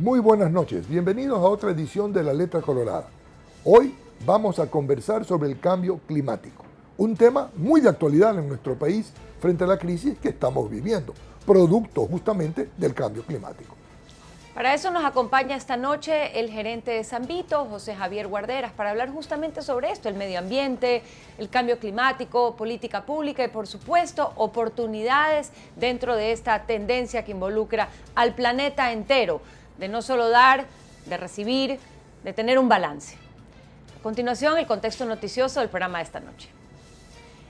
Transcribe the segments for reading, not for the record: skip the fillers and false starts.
Muy buenas noches, bienvenidos a otra edición de La Letra Colorada. Hoy vamos a conversar sobre el cambio climático, un tema muy de actualidad en nuestro país frente a la crisis que estamos viviendo, producto justamente del cambio climático. Para eso nos acompaña esta noche el gerente de Sambito, José Javier Guarderas, para hablar justamente sobre esto, el medio ambiente, el cambio climático, política pública y, por supuesto, oportunidades dentro de esta tendencia que involucra al planeta entero, de no solo dar, de recibir, de tener un balance. A continuación, el contexto noticioso del programa de esta noche.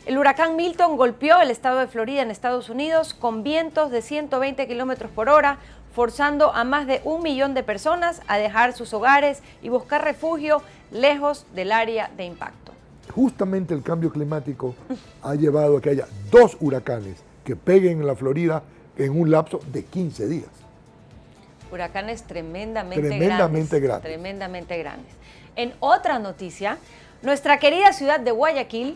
El huracán Milton golpeó el estado de Florida en Estados Unidos con vientos de 120 kilómetros por hora, forzando a más de 1 millón de personas a dejar sus hogares y buscar refugio lejos del área de impacto. Justamente el cambio climático ha llevado a que haya 2 huracanes que peguen en la Florida en un lapso de 15 días. Huracanes tremendamente grandes. En otra noticia, nuestra querida ciudad de Guayaquil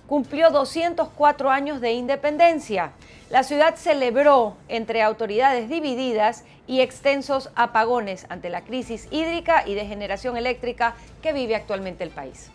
cumplió 204 años de independencia. La ciudad celebró entre autoridades divididas y extensos apagones ante la crisis hídrica y de generación eléctrica que vive actualmente el país.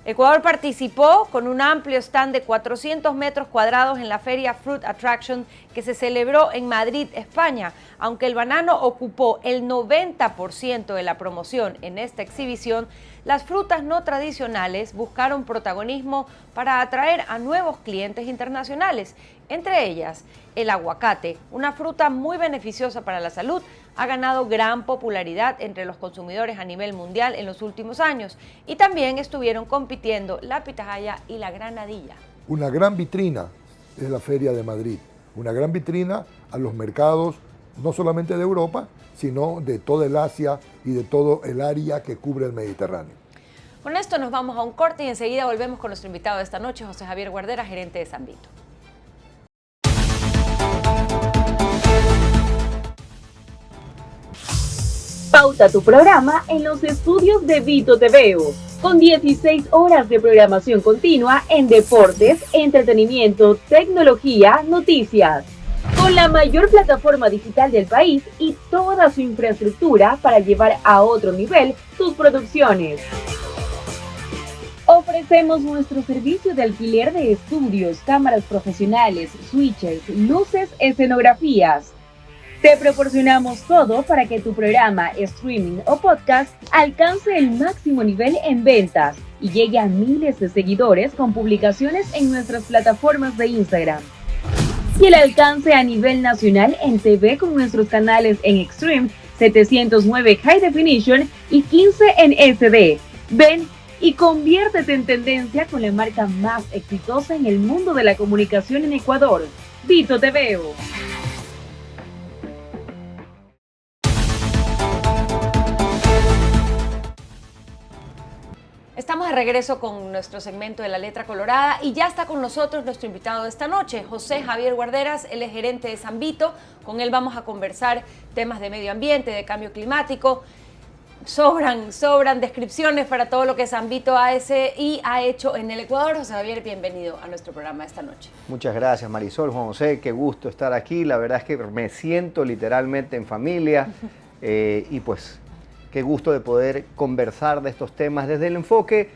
Ecuador participó con un amplio stand de 400 metros cuadrados en la feria Fruit Attraction que se celebró en Madrid, España. Aunque el banano ocupó el 90% de la promoción en esta exhibición, las frutas no tradicionales buscaron protagonismo para atraer a nuevos clientes internacionales. Entre ellas, el aguacate, una fruta muy beneficiosa para la salud, ha ganado gran popularidad entre los consumidores a nivel mundial en los últimos años. Y también estuvieron compitiendo la pitahaya y la granadilla. Una gran vitrina es la Feria de Madrid, una gran vitrina a los mercados no solamente de Europa, sino de toda el Asia y de todo el área que cubre el Mediterráneo. Con esto nos vamos a un corte y enseguida volvemos con nuestro invitado de esta noche, José Javier Guardera, gerente de Sambito. Pauta tu programa en los estudios de Vito TVO, con 16 horas de programación continua en deportes, entretenimiento, tecnología, noticias. Con la mayor plataforma digital del país y toda su infraestructura para llevar a otro nivel sus producciones. Ofrecemos nuestro servicio de alquiler de estudios, cámaras profesionales, switches, luces, escenografías. Te proporcionamos todo para que tu programa, streaming o podcast alcance el máximo nivel en ventas y llegue a miles de seguidores con publicaciones en nuestras plataformas de Instagram. Y el alcance a nivel nacional en TV con nuestros canales en Extreme, 709 High Definition y 15 en SD. Ven y conviértete en tendencia con la marca más exitosa en el mundo de la comunicación en Ecuador, Vito TVO. Estamos de regreso con nuestro segmento de La Letra Colorada y ya está con nosotros nuestro invitado de esta noche, José Javier Guarderas. Él es gerente de Sambito. Con él vamos a conversar temas de medio ambiente, de cambio climático. Sobran descripciones para todo lo que Sambito hace y ha hecho en el Ecuador. José Javier, bienvenido a nuestro programa esta noche. Muchas gracias, Marisol, Juan José, qué gusto estar aquí. La verdad es que me siento literalmente en familia y pues qué gusto de poder conversar de estos temas desde el enfoque,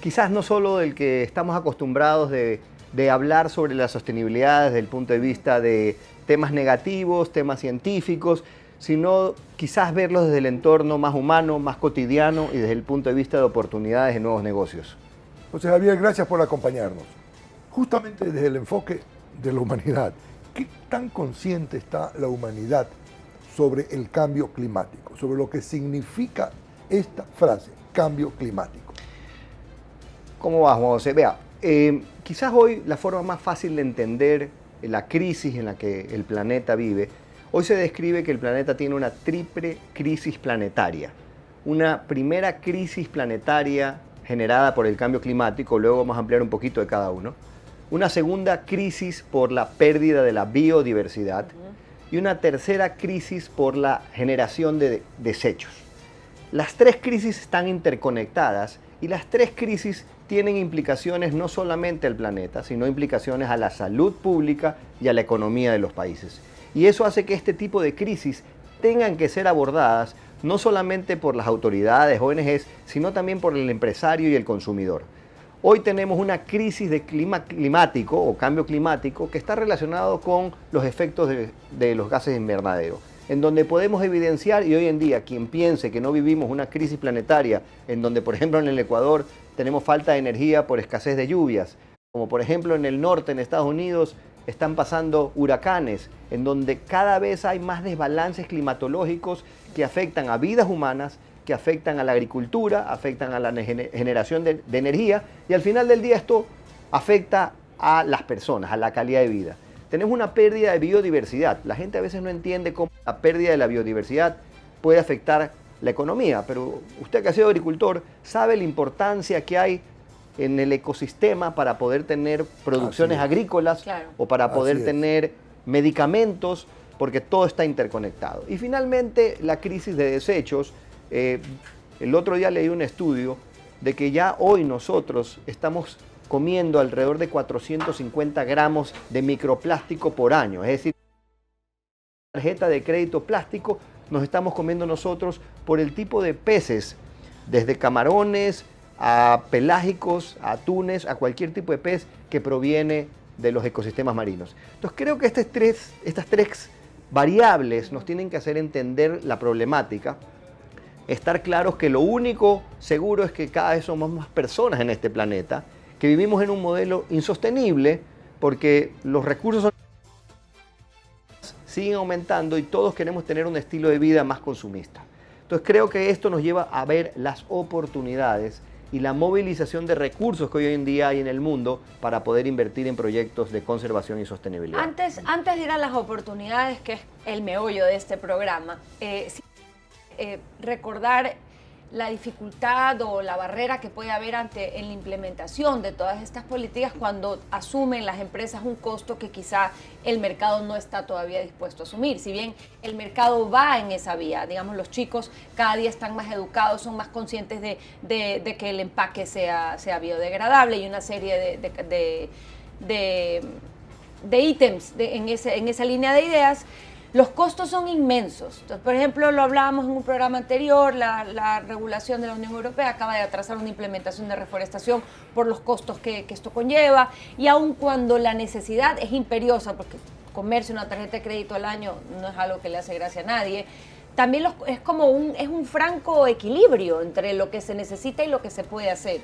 quizás no solo del que estamos acostumbrados de hablar sobre la sostenibilidad desde el punto de vista de temas negativos, temas científicos, sino quizás verlos desde el entorno más humano, más cotidiano y desde el punto de vista de oportunidades de nuevos negocios. José Javier, gracias por acompañarnos. Justamente desde el enfoque de la humanidad, ¿qué tan consciente está la humanidad sobre el cambio climático, sobre lo que significa esta frase, cambio climático? ¿Cómo va, Juan José? Vea, quizás hoy la forma más fácil de entender la crisis en la que el planeta vive, hoy se describe que el planeta tiene una triple crisis planetaria. Una primera crisis planetaria generada por el cambio climático, luego vamos a ampliar un poquito de cada uno. Una segunda crisis por la pérdida de la biodiversidad. Y una tercera crisis por la generación de desechos. Las 3 crisis están interconectadas y las 3 crisis tienen implicaciones no solamente al planeta, sino implicaciones a la salud pública y a la economía de los países. Y eso hace que este tipo de crisis tengan que ser abordadas no solamente por las autoridades, ONGs, sino también por el empresario y el consumidor. Hoy tenemos una crisis de clima climático o cambio climático que está relacionado con los efectos de los gases de invernadero, en donde podemos evidenciar, y hoy en día quien piense que no vivimos una crisis planetaria, en donde por ejemplo en el Ecuador tenemos falta de energía por escasez de lluvias, como por ejemplo en el norte, en Estados Unidos, están pasando huracanes, en donde cada vez hay más desbalances climatológicos que afectan a vidas humanas, que afectan a la agricultura, afectan a la generación de energía, y al final del día esto afecta a las personas, a la calidad de vida. Tenemos una pérdida de biodiversidad. La gente a veces no entiende cómo la pérdida de la biodiversidad puede afectar la economía, pero usted que ha sido agricultor sabe la importancia que hay en el ecosistema para poder tener producciones agrícolas, claro, o para poder tener medicamentos, porque todo está interconectado. Y finalmente la crisis de desechos. El otro día leí un estudio de que ya hoy nosotros estamos comiendo alrededor de 450 gramos de microplástico por año. Es decir, tarjeta de crédito plástico nos estamos comiendo nosotros por el tipo de peces, desde camarones a pelágicos, a atunes, a cualquier tipo de pez que proviene de los ecosistemas marinos. Entonces creo que estas tres variables nos tienen que hacer entender la problemática. Estar claros que lo único seguro es que cada vez somos más personas en este planeta, que vivimos en un modelo insostenible porque los recursos siguen aumentando y todos queremos tener un estilo de vida más consumista. Entonces creo que esto nos lleva a ver las oportunidades y la movilización de recursos que hoy en día hay en el mundo para poder invertir en proyectos de conservación y sostenibilidad. Antes de ir a las oportunidades, que es el meollo de este programa, recordar la dificultad o la barrera que puede haber en la implementación de todas estas políticas cuando asumen las empresas un costo que quizá el mercado no está todavía dispuesto a asumir. Si bien el mercado va en esa vía, digamos, los chicos cada día están más educados, son más conscientes de que el empaque sea biodegradable y una serie de ítems en esa línea de ideas. Los costos son inmensos. Entonces, por ejemplo, lo hablábamos en un programa anterior, la regulación de la Unión Europea acaba de atrasar una implementación de reforestación por los costos que esto conlleva, y aun cuando la necesidad es imperiosa, porque comerse una tarjeta de crédito al año no es algo que le hace gracia a nadie, también es un franco equilibrio entre lo que se necesita y lo que se puede hacer.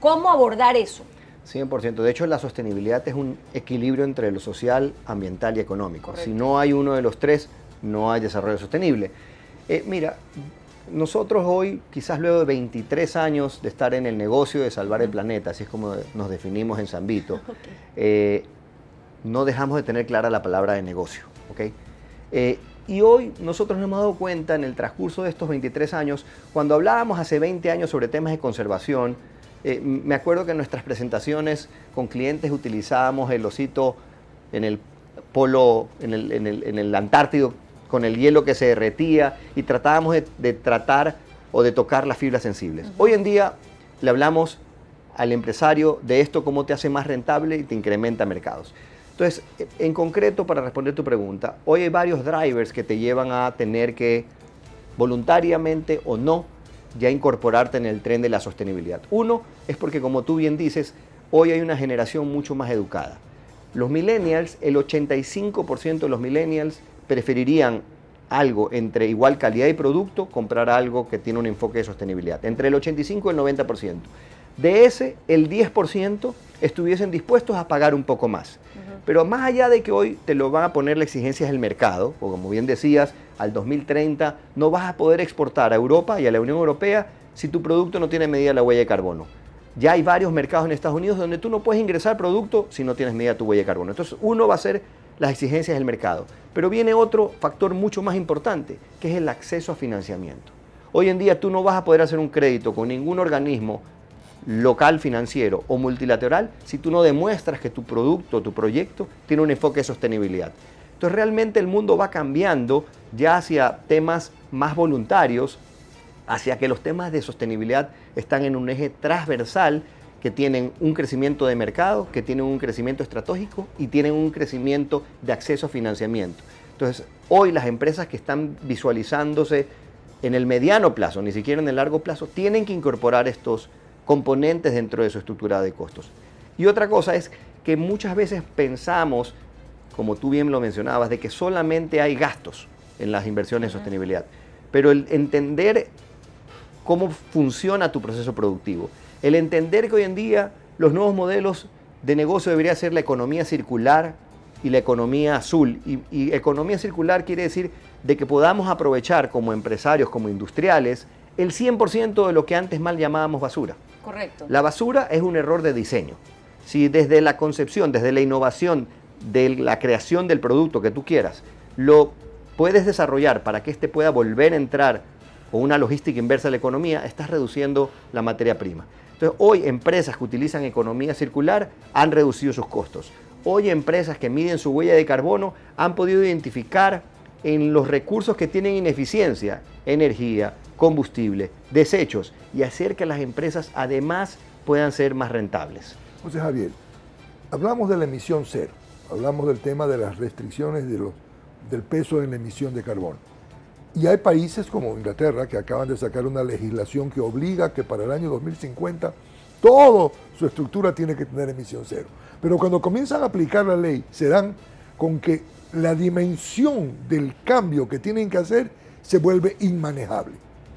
¿Cómo abordar eso? 100%. De hecho, la sostenibilidad es un equilibrio entre lo social, ambiental y económico. Correcto. Si no hay uno de los tres, no hay desarrollo sostenible. Mira, nosotros hoy, quizás luego de 23 años de estar en el negocio de salvar el planeta, así es como nos definimos en San Vito, no dejamos de tener clara la palabra de negocio. ¿Okay? Y hoy nosotros nos hemos dado cuenta en el transcurso de estos 23 años, cuando hablábamos hace 20 años sobre temas de conservación, me acuerdo que en nuestras presentaciones con clientes utilizábamos el osito en el polo, en el Antártido, con el hielo que se derretía, y tratábamos de tratar o de tocar las fibras sensibles. Hoy en día le hablamos al empresario de esto, cómo te hace más rentable y te incrementa mercados. Entonces, en concreto, para responder tu pregunta, hoy hay varios drivers que te llevan a tener que, voluntariamente o no, ya incorporarte en el tren de la sostenibilidad. Uno es porque, como tú bien dices, hoy hay una generación mucho más educada. Los millennials, el 85% de los millennials preferirían algo entre igual calidad y producto, comprar algo que tiene un enfoque de sostenibilidad. Entre el 85 y el 90%. De ese, el 10% estuviesen dispuestos a pagar un poco más. Pero más allá de que hoy te lo van a poner las exigencias del mercado, o como bien decías, al 2030 no vas a poder exportar a Europa y a la Unión Europea si tu producto no tiene medida la huella de carbono. Ya hay varios mercados en Estados Unidos donde tú no puedes ingresar producto si no tienes medida tu huella de carbono. Entonces, uno va a ser las exigencias del mercado. Pero viene otro factor mucho más importante, que es el acceso a financiamiento. Hoy en día tú no vas a poder hacer un crédito con ningún organismo local financiero o multilateral si tú no demuestras que tu producto, tu proyecto tiene un enfoque de sostenibilidad. Entonces realmente el mundo va cambiando ya hacia temas más voluntarios, hacia que los temas de sostenibilidad están en un eje transversal, que tienen un crecimiento de mercado, que tienen un crecimiento estratégico y tienen un crecimiento de acceso a financiamiento. Entonces, hoy las empresas que están visualizándose en el mediano plazo, ni siquiera en el largo plazo, tienen que incorporar estos componentes dentro de su estructura de costos. Y otra cosa es que muchas veces pensamos, como tú bien lo mencionabas, de que solamente hay gastos en las inversiones en sostenibilidad. Pero el entender cómo funciona tu proceso productivo, el entender que hoy en día los nuevos modelos de negocio debería ser la economía circular y la economía azul. Y economía circular quiere decir de que podamos aprovechar como empresarios, como industriales, el 100% de lo que antes mal llamábamos basura. Correcto. La basura es un error de diseño. Si desde la concepción, desde la innovación, de la creación del producto que tú quieras, lo puedes desarrollar para que éste pueda volver a entrar con una logística inversa a la economía, estás reduciendo la materia prima. Entonces, hoy empresas que utilizan economía circular han reducido sus costos. Hoy empresas que miden su huella de carbono han podido identificar en los recursos que tienen ineficiencia, energía, combustible, desechos, y hacer que las empresas además puedan ser más rentables. José Javier, hablamos de la emisión cero, hablamos del tema de las restricciones del peso en la emisión de carbono. Y hay países como Inglaterra que acaban de sacar una legislación que obliga que para el año 2050 toda su estructura tiene que tener emisión cero. Pero cuando comienzan a aplicar la ley, se dan con que la dimensión del cambio que tienen que hacer se vuelve inmanejable.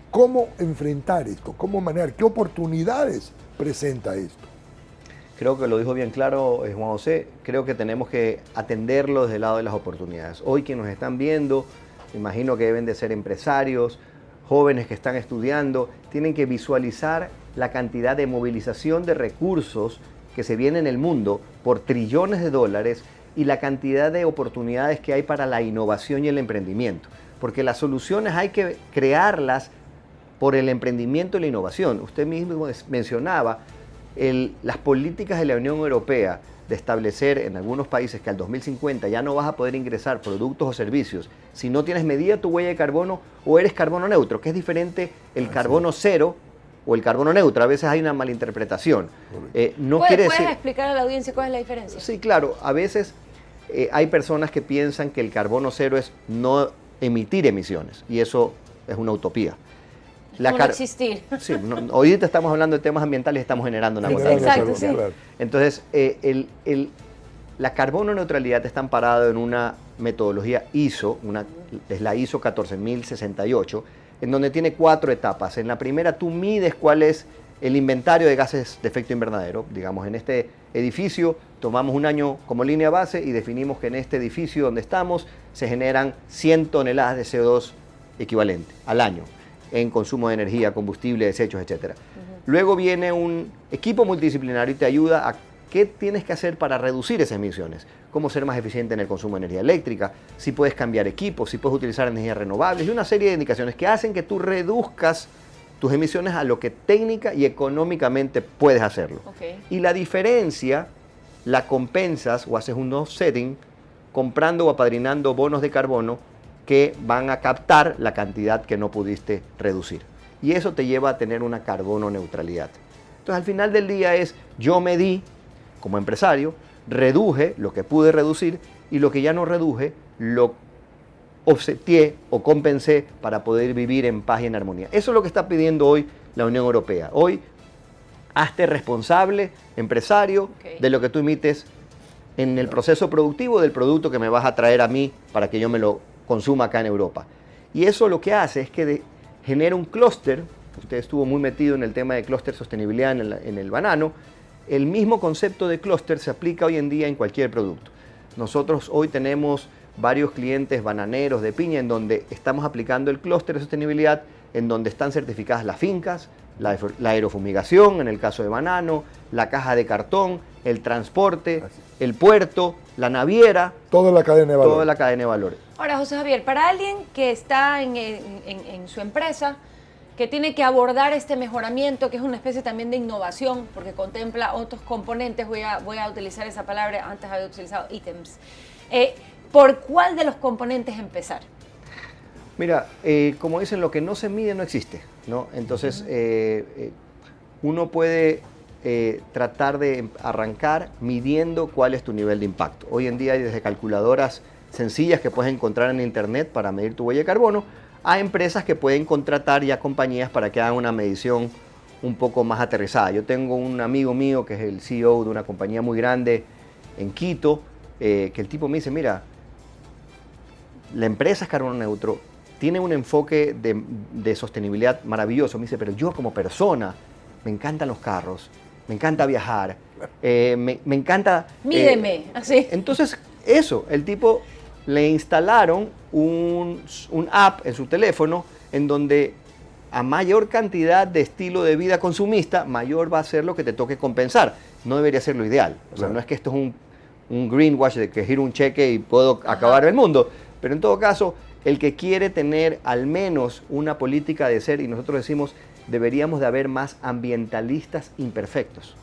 ¿Cómo enfrentar esto? ¿Cómo manejar? ¿Qué oportunidades presenta esto? Creo que lo dijo bien claro Juan José. Creo que tenemos que atenderlo desde el lado de las oportunidades. Hoy quienes nos están viendo, me imagino que deben de ser empresarios, jóvenes que están estudiando, tienen que visualizar la cantidad de movilización de recursos que se viene en el mundo por trillones de dólares y la cantidad de oportunidades que hay para la innovación y el emprendimiento. Porque las soluciones hay que crearlas por el emprendimiento y la innovación. Usted mismo mencionaba las políticas de la Unión Europea de establecer en algunos países que al 2050 ya no vas a poder ingresar productos o servicios si no tienes medida tu huella de carbono o eres carbono neutro, que es diferente el carbono cero o el carbono neutro. A veces hay una malinterpretación. ¿Puedes explicar a la audiencia cuál es la diferencia? Sí, claro. A veces hay personas que piensan que el carbono cero es no emitir emisiones y eso es una utopía. No existir. Sí, ahorita estamos hablando de temas ambientales y estamos generando una contaminación. Exacto, sí. Claro. Entonces, la carbono neutralidad está amparada en una metodología ISO, es la ISO 14068, en donde tiene 4 etapas. En la primera tú mides cuál es el inventario de gases de efecto invernadero. Digamos, en este edificio tomamos un año como línea base y definimos que en este edificio donde estamos se generan 100 toneladas de CO2 equivalente al año en consumo de energía, combustible, desechos, etc. Luego viene un equipo multidisciplinario y te ayuda a qué tienes que hacer para reducir esas emisiones, cómo ser más eficiente en el consumo de energía eléctrica, si puedes cambiar equipos, si puedes utilizar energías renovables y una serie de indicaciones que hacen que tú reduzcas tus emisiones a lo que técnica y económicamente puedes hacerlo. Okay. Y la diferencia la compensas o haces un offsetting comprando o apadrinando bonos de carbono que van a captar la cantidad que no pudiste reducir. Y eso te lleva a tener una carbono neutralidad. Entonces, al final del día yo medí como empresario, reduje lo que pude reducir y lo que ya no reduje, lo offseté o compensé para poder vivir en paz y en armonía. Eso es lo que está pidiendo hoy la Unión Europea. Hoy, hazte responsable, empresario, de lo que tú emites en el proceso productivo del producto que me vas a traer a mí para que yo me lo consuma acá en Europa. Y eso lo que hace es que genera un clúster. Usted estuvo muy metido en el tema de clúster sostenibilidad en el banano. El mismo concepto de clúster se aplica hoy en día en cualquier producto. Nosotros hoy tenemos varios clientes bananeros de piña en donde estamos aplicando el clúster de sostenibilidad, en donde están certificadas las fincas, la aerofumigación en el caso de banano, la caja de cartón, el transporte, el puerto, la naviera. Toda la cadena de valor. Toda la cadena de valor. Ahora, José Javier, para alguien que está en su empresa, que tiene que abordar este mejoramiento, que es una especie también de innovación, porque contempla otros componentes, voy a utilizar esa palabra, antes había utilizado ítems. ¿Por cuál de los componentes empezar? Mira, como dicen, lo que no se mide no existe, ¿no? Entonces, uno puede tratar de arrancar midiendo cuál es tu nivel de impacto. Hoy en día hay desde calculadoras sencillas que puedes encontrar en internet para medir tu huella de carbono, a empresas que pueden contratar ya compañías para que hagan una medición un poco más aterrizada. Yo tengo un amigo mío que es el CEO de una compañía muy grande en Quito, que el tipo me dice, mira, la empresa es carbono neutro, tiene un enfoque de sostenibilidad maravilloso. Me dice, pero yo como persona, me encantan los carros, me encanta viajar, me encanta... Mídeme, así. Entonces, eso, el tipo le instalaron un app en su teléfono en donde a mayor cantidad de estilo de vida consumista, mayor va a ser lo que te toque compensar. No debería ser lo ideal. O sea, no es que esto es un greenwash de que giro un cheque y puedo acabar el mundo. Pero en todo caso, el que quiere tener al menos una política de ser, y nosotros decimos, deberíamos de haber más ambientalistas imperfectos.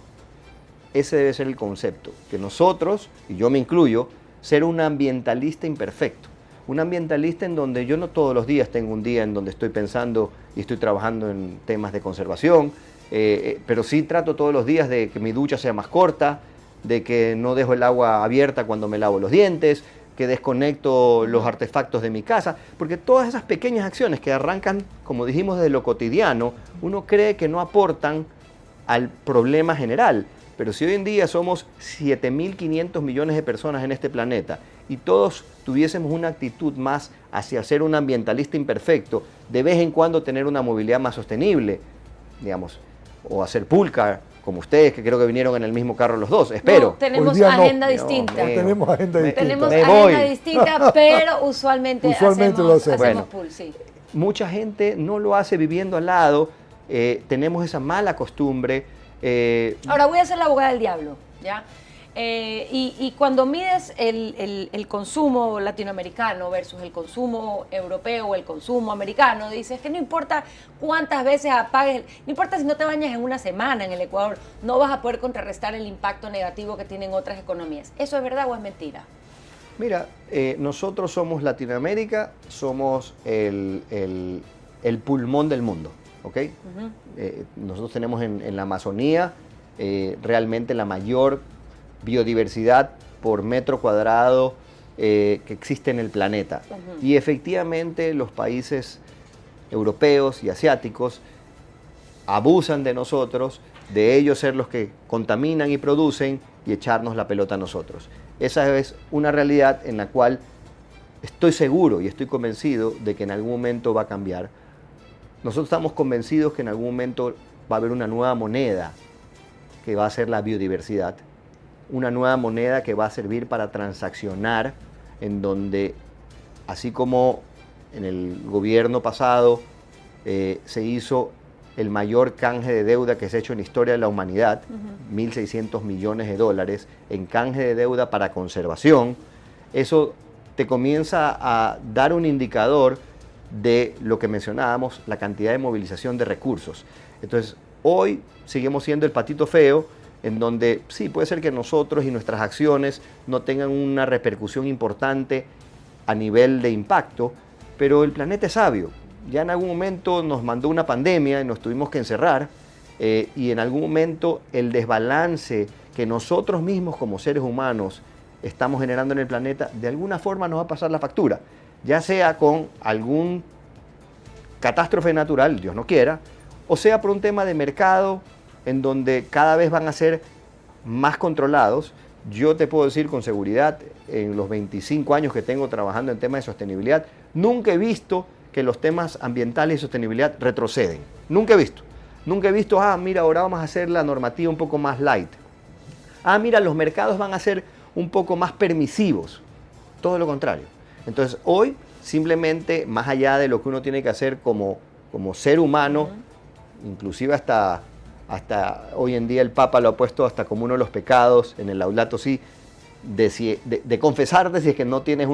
Ese debe ser el concepto. Que nosotros, y yo me incluyo, ser un ambientalista imperfecto. Un ambientalista en donde yo no todos los días tengo un día en donde estoy pensando y estoy trabajando en temas de conservación, pero sí trato todos los días de que mi ducha sea más corta, de que no dejo el agua abierta cuando me lavo los dientes, que desconecto los artefactos de mi casa, porque todas esas pequeñas acciones que arrancan, como dijimos, de lo cotidiano, uno cree que no aportan al problema general. Pero si hoy en día somos 7.500 millones de personas en este planeta y todos tuviésemos una actitud más hacia ser un ambientalista imperfecto, de vez en cuando tener una movilidad más sostenible, digamos, o hacer pool car, como ustedes, que creo que vinieron en el mismo carro los dos, espero. No, tenemos Hoy día no. agenda distinta. Tenemos agenda distinta. Tenemos Me agenda voy. distinta, pero usualmente Lo hacemos. Bueno. pool, sí. Mucha gente no lo hace viviendo al lado, tenemos esa mala costumbre. Ahora voy a ser la abogada del diablo, ¿ya? Y cuando mides el consumo latinoamericano versus el consumo europeo o el consumo americano, dices que no importa cuántas veces apagues, no importa si no te bañas en una semana en el Ecuador, no vas a poder contrarrestar el impacto negativo que tienen otras economías. ¿Eso es verdad o es mentira? Mira, nosotros somos Latinoamérica, somos el pulmón del mundo, ¿ok? Nosotros tenemos en la Amazonía realmente la mayor biodiversidad por metro cuadrado que existe en el planeta. Y efectivamente los países europeos y asiáticos abusan de nosotros, de ellos ser los que contaminan y producen y echarnos la pelota a nosotros. Esa es una realidad en la cual estoy seguro y estoy convencido de que en algún momento va a cambiar. Nosotros estamos convencidos que en algún momento va a haber una nueva moneda que va a ser la biodiversidad, una nueva moneda que va a servir para transaccionar, en donde, así como en el gobierno pasado se hizo el mayor canje de deuda que se ha hecho en la historia de la humanidad, 1.600 millones de dólares en canje de deuda para conservación, eso te comienza a dar un indicador de lo que mencionábamos, la cantidad de movilización de recursos. Entonces, hoy seguimos siendo el patito feo, en donde sí, puede ser que nosotros y nuestras acciones no tengan una repercusión importante a nivel de impacto, pero el planeta es sabio. Ya en algún momento nos mandó una pandemia y nos tuvimos que encerrar, y en algún momento el desbalance que nosotros mismos como seres humanos estamos generando en el planeta, de alguna forma nos va a pasar la factura, ya sea con algún catástrofe natural, Dios no quiera, o sea por un tema de mercado, en donde cada vez van a ser más controlados. Yo te puedo decir con seguridad, en los 25 años que tengo trabajando en temas de sostenibilidad, nunca he visto que los temas ambientales y sostenibilidad retroceden. Nunca he visto. Nunca he visto, mira, ahora vamos a hacer la normativa un poco más light. Mira, los mercados van a ser un poco más permisivos. Todo lo contrario. Entonces, hoy, simplemente, más allá de lo que uno tiene que hacer como ser humano, inclusive hasta hoy en día el Papa lo ha puesto hasta como uno de los pecados en el Laudato Si, de confesarte si es que no tienes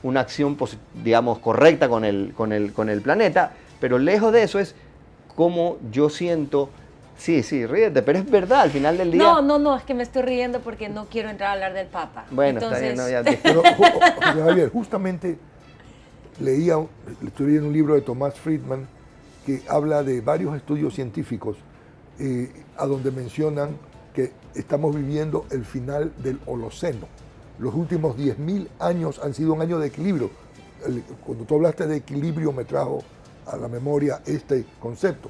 una acción, digamos, correcta con el planeta, pero lejos de eso es como yo siento, sí, ríete, pero es verdad, al final del día... No, es que me estoy riendo porque no quiero entrar a hablar del Papa. Bueno, entonces... está bien, no, ya... Pero, Javier, justamente estoy leyendo un libro de Thomas Friedman que habla de varios estudios científicos a donde mencionan que estamos viviendo el final del Holoceno. los últimos 10.000 años han sido un año de equilibrio. Cuando tú hablaste de equilibrio me trajo a la memoria este concepto.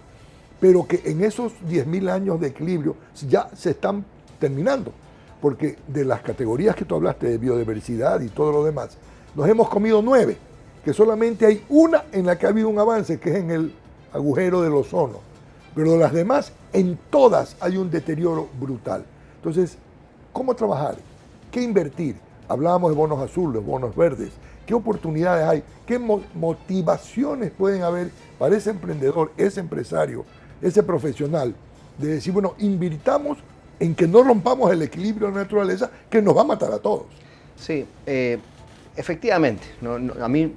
Pero que en esos 10.000 años de equilibrio ya se están terminando. Porque de las categorías que tú hablaste de biodiversidad y todo lo demás, nos hemos comido 9, que solamente hay una en la que ha habido un avance, que es en el agujero del ozono. Pero de las demás, en todas hay un deterioro brutal. Entonces, ¿cómo trabajar? ¿Qué invertir? Hablábamos de bonos azules, bonos verdes. ¿Qué oportunidades hay? ¿Qué motivaciones pueden haber para ese emprendedor, ese empresario, ese profesional? De decir, bueno, invirtamos en que no rompamos el equilibrio de la naturaleza que nos va a matar a todos. Sí, efectivamente. A mí,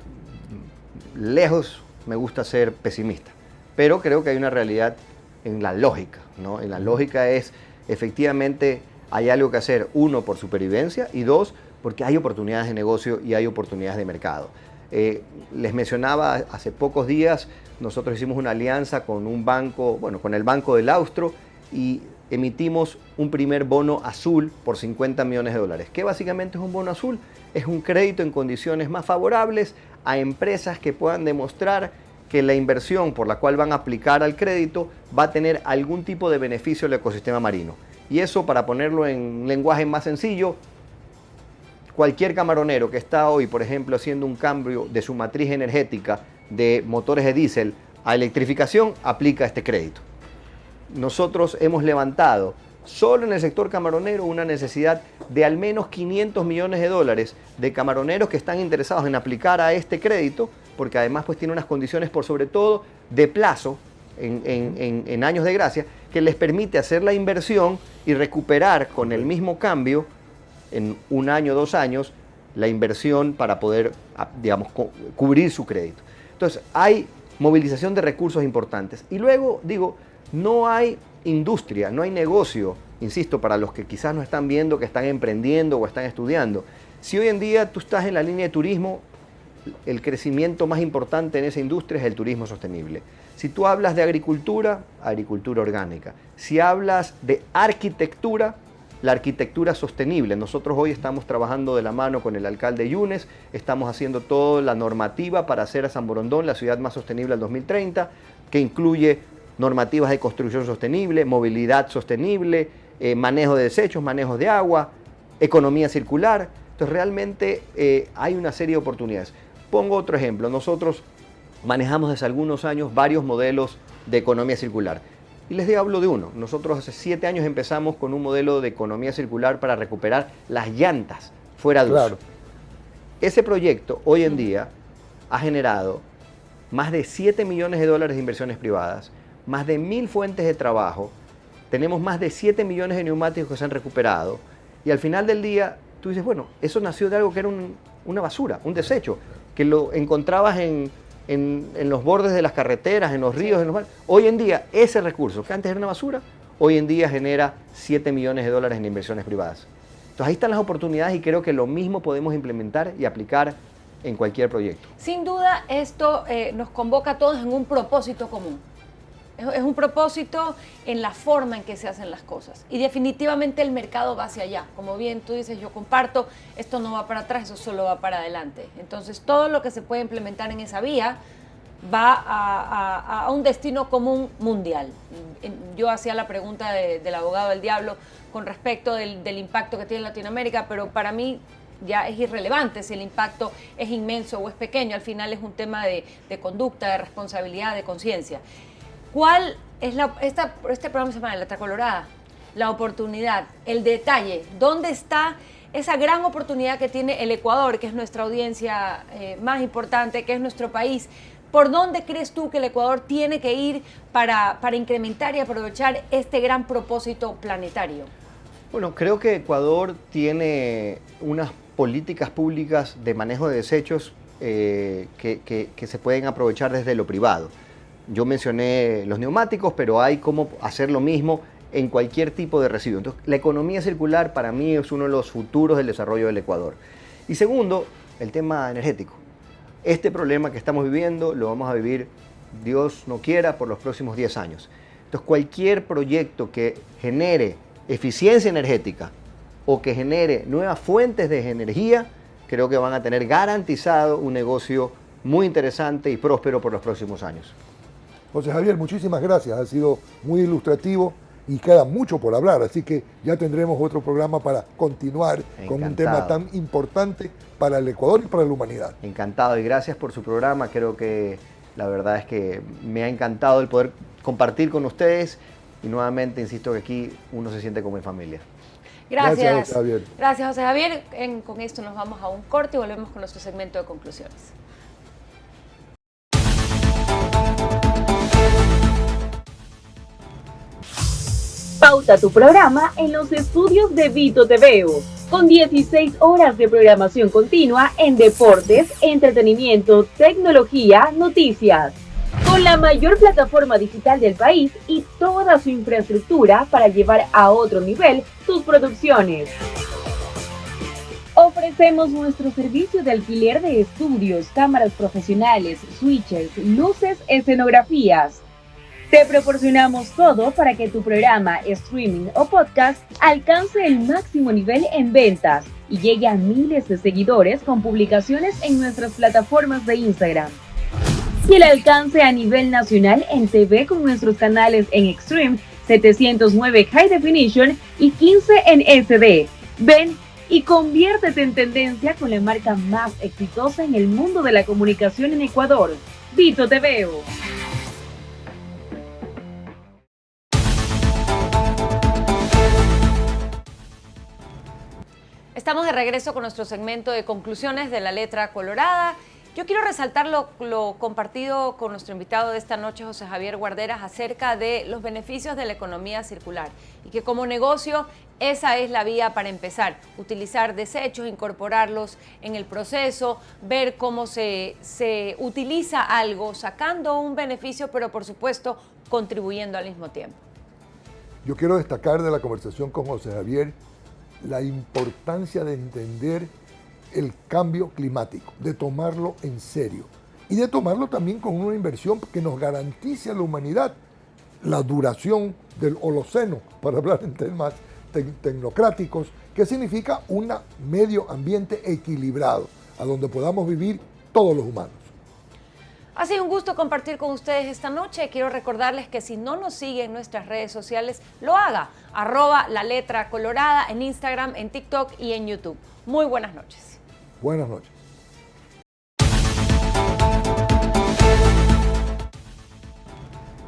lejos, me gusta ser pesimista. Pero creo que hay una realidad en la lógica, ¿no? En la lógica es, efectivamente, hay algo que hacer, uno, por supervivencia, y dos, porque hay oportunidades de negocio y hay oportunidades de mercado. Les mencionaba, hace pocos días, nosotros hicimos una alianza con un banco, bueno, con el Banco del Austro, y emitimos un primer bono azul por $50 millones. ¿Qué básicamente es un bono azul? Es un crédito en condiciones más favorables a empresas que puedan demostrar que la inversión por la cual van a aplicar al crédito va a tener algún tipo de beneficio al ecosistema marino. Y eso, para ponerlo en lenguaje más sencillo, cualquier camaronero que está hoy, por ejemplo, haciendo un cambio de su matriz energética de motores de diésel a electrificación, aplica este crédito. Nosotros hemos levantado solo en el sector camaronero una necesidad de al menos $500 millones de camaroneros que están interesados en aplicar a este crédito, porque además pues tiene unas condiciones por sobre todo de plazo en años de gracia, que les permite hacer la inversión y recuperar con el mismo cambio en 1 año, 2 años, la inversión para poder, digamos, cubrir su crédito. Entonces, hay movilización de recursos importantes. Y luego, digo, no hay industria, no hay negocio, insisto, para los que quizás no están viendo, que están emprendiendo o están estudiando. Si hoy en día tú estás en la línea de turismo, el crecimiento más importante en esa industria es el turismo sostenible. Si tú hablas de agricultura, agricultura orgánica. Si hablas de arquitectura, la arquitectura sostenible. Nosotros hoy estamos trabajando de la mano con el alcalde Yunes, estamos haciendo toda la normativa para hacer a San Borondón la ciudad más sostenible al 2030, que incluye normativas de construcción sostenible, movilidad sostenible, manejo de desechos, manejo de agua, economía circular. Entonces realmente hay una serie de oportunidades. Pongo otro ejemplo. Nosotros manejamos desde algunos años varios modelos de economía circular. Y les hablo de uno. Nosotros hace 7 años empezamos con un modelo de economía circular para recuperar las llantas fuera de uso. Ese proyecto hoy en día ha generado más de $7 millones de inversiones privadas, más de 1.000 fuentes de trabajo, tenemos más de 7 millones de neumáticos que se han recuperado, y al final del día tú dices, bueno, eso nació de algo que era una basura, un desecho, que lo encontrabas en los bordes de las carreteras, en los ríos, en los mares. Hoy en día, ese recurso, que antes era una basura, hoy en día genera $7 millones en inversiones privadas. Entonces ahí están las oportunidades y creo que lo mismo podemos implementar y aplicar en cualquier proyecto. Sin duda, esto nos convoca a todos en un propósito común. Es un propósito en la forma en que se hacen las cosas. Y definitivamente el mercado va hacia allá. Como bien tú dices, yo comparto, esto no va para atrás, eso solo va para adelante. Entonces, todo lo que se puede implementar en esa vía va a un destino común mundial. Yo hacía la pregunta del abogado del diablo con respecto del impacto que tiene Latinoamérica, pero para mí ya es irrelevante si el impacto es inmenso o es pequeño. Al final es un tema de conducta, de responsabilidad, de conciencia. ¿Cuál es este programa se llama Letra Colorada? La oportunidad, el detalle. ¿Dónde está esa gran oportunidad que tiene el Ecuador, que es nuestra audiencia más importante, que es nuestro país? ¿Por dónde crees tú que el Ecuador tiene que ir para incrementar y aprovechar este gran propósito planetario? Bueno, creo que Ecuador tiene unas políticas públicas de manejo de desechos que se pueden aprovechar desde lo privado. Yo mencioné los neumáticos, pero hay cómo hacer lo mismo en cualquier tipo de residuo. Entonces, la economía circular para mí es uno de los futuros del desarrollo del Ecuador. Y segundo, el tema energético. Este problema que estamos viviendo lo vamos a vivir, Dios no quiera, por los próximos 10 años. Entonces, cualquier proyecto que genere eficiencia energética o que genere nuevas fuentes de energía, creo que van a tener garantizado un negocio muy interesante y próspero por los próximos años. José Javier, muchísimas gracias, ha sido muy ilustrativo y queda mucho por hablar, así que ya tendremos otro programa para continuar con un tema tan importante para el Ecuador y para la humanidad. Encantado y gracias por su programa, creo que la verdad es que me ha encantado el poder compartir con ustedes y nuevamente insisto que aquí uno se siente como en familia. Gracias, José Javier. Gracias, José Javier. Con esto nos vamos a un corte y volvemos con nuestro segmento de conclusiones. Pauta tu programa en los estudios de Vito TVO, con 16 horas de programación continua en deportes, entretenimiento, tecnología, noticias. Con la mayor plataforma digital del país y toda su infraestructura para llevar a otro nivel sus producciones. Ofrecemos nuestro servicio de alquiler de estudios, cámaras profesionales, switches, luces, escenografías. Te proporcionamos todo para que tu programa, streaming o podcast alcance el máximo nivel en ventas y llegue a miles de seguidores con publicaciones en nuestras plataformas de Instagram. Y el alcance a nivel nacional en TV con nuestros canales en Extreme, 709 High Definition y 15 en SD. Ven y conviértete en tendencia con la marca más exitosa en el mundo de la comunicación en Ecuador, Vito TVO. Estamos de regreso con nuestro segmento de conclusiones de La Letra Colorada. Yo quiero resaltar lo compartido con nuestro invitado de esta noche, José Javier Guarderas, acerca de los beneficios de la economía circular y que como negocio esa es la vía para empezar, utilizar desechos, incorporarlos en el proceso, ver cómo se utiliza algo, sacando un beneficio, pero por supuesto contribuyendo al mismo tiempo. Yo quiero destacar de la conversación con José Javier la importancia de entender el cambio climático, de tomarlo en serio y de tomarlo también con una inversión que nos garantice a la humanidad la duración del Holoceno, para hablar en temas tecnocráticos, que significa un medio ambiente equilibrado, a donde podamos vivir todos los humanos. Ha sido un gusto compartir con ustedes esta noche. Quiero recordarles que si no nos siguen en nuestras redes sociales, lo haga. @laletracolorada en Instagram, en TikTok y en YouTube. Muy buenas noches. Buenas noches.